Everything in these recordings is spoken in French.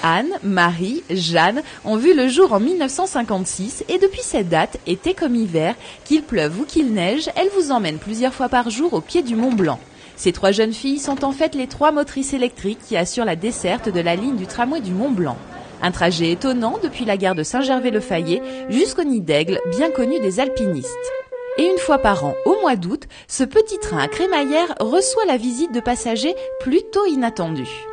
Anne, Marie, Jeanne ont vu le jour en 1956 et depuis cette date, été comme hiver, qu'il pleuve ou qu'il neige, elles vous emmènent plusieurs fois par jour au pied du Mont Blanc. Ces 3 jeunes filles sont en fait les 3 motrices électriques qui assurent la desserte de la ligne du tramway du Mont Blanc. Un trajet étonnant depuis la gare de Saint-Gervais-le-Fayet jusqu'au nid d'Aigle, bien connu des alpinistes. Et une fois par an, au mois d'août, ce petit train à crémaillère reçoit la visite de passagers plutôt inattendus.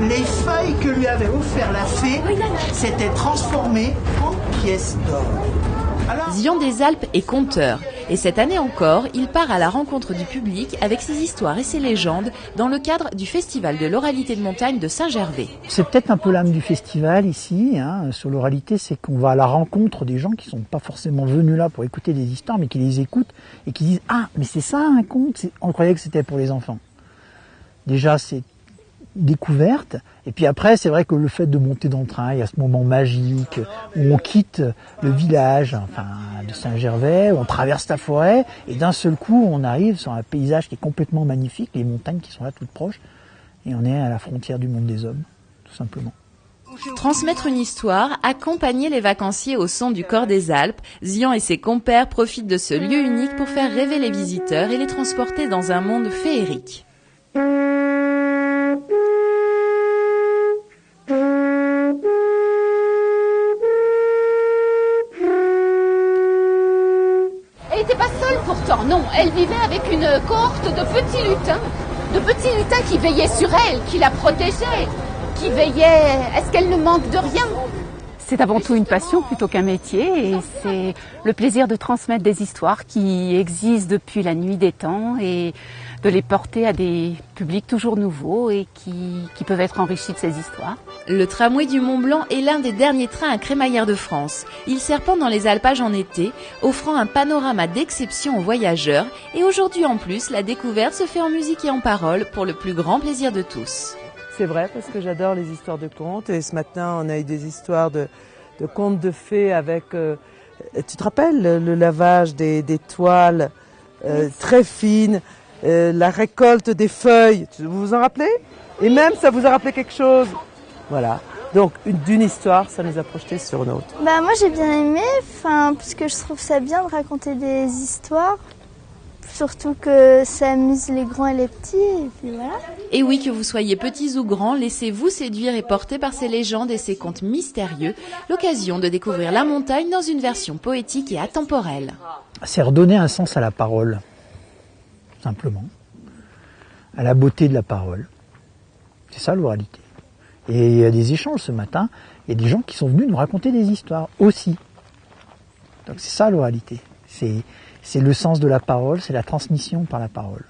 Les feuilles que lui avait offert la fée s'étaient transformées en pièces d'or. Zion des Alpes est conteur et cette année encore, il part à la rencontre du public avec ses histoires et ses légendes dans le cadre du Festival de l'oralité de montagne de Saint-Gervais. C'est peut-être un peu l'âme du festival ici, sur l'oralité, c'est qu'on va à la rencontre des gens qui ne sont pas forcément venus là pour écouter des histoires, mais qui les écoutent et qui disent « Ah, mais c'est ça un conte !» On croyait que c'était pour les enfants. Déjà, c'est découverte. Et puis après, c'est vrai que le fait de monter dans le train, il y a ce moment magique où on quitte le village de Saint-Gervais, où on traverse la forêt, et d'un seul coup, on arrive sur un paysage qui est complètement magnifique, les montagnes qui sont là toutes proches, et on est à la frontière du monde des hommes, tout simplement. Transmettre une histoire, accompagner les vacanciers au son du cor des Alpes, Zion et ses compères profitent de ce lieu unique pour faire rêver les visiteurs et les transporter dans un monde féerique. Elle n'était pas seule pourtant, non. Elle vivait avec une cohorte de petits lutins qui veillaient sur elle, qui la protégeaient, qui veillaient à ce qu'elle ne manque de rien. C'est avant tout une passion plutôt qu'un métier et c'est le plaisir de transmettre des histoires qui existent depuis la nuit des temps et de les porter à des publics toujours nouveaux et qui peuvent être enrichis de ces histoires. Le tramway du Mont Blanc est l'un des derniers trains à crémaillère de France. Il serpente dans les alpages en été, offrant un panorama d'exception aux voyageurs. Et aujourd'hui en plus, la découverte se fait en musique et en paroles pour le plus grand plaisir de tous. C'est vrai parce que j'adore les histoires de contes et ce matin on a eu des histoires de contes de fées avec, tu te rappelles, le lavage des toiles très fines, la récolte des feuilles, vous vous en rappelez? Et même ça vous a rappelé quelque chose? Voilà, donc d'une histoire ça nous a projeté sur une autre. Moi j'ai bien aimé, puisque je trouve ça bien de raconter des histoires. Surtout que ça amuse les grands et les petits, et puis voilà. Et oui, que vous soyez petits ou grands, laissez-vous séduire et porter par ces légendes et ces contes mystérieux. L'occasion de découvrir la montagne dans une version poétique et atemporelle. C'est redonner un sens à la parole, simplement. À la beauté de la parole. C'est ça l'oralité. Et il y a des échanges ce matin, il y a des gens qui sont venus nous raconter des histoires aussi. Donc c'est ça l'oralité. C'est le sens de la parole, c'est la transmission par la parole.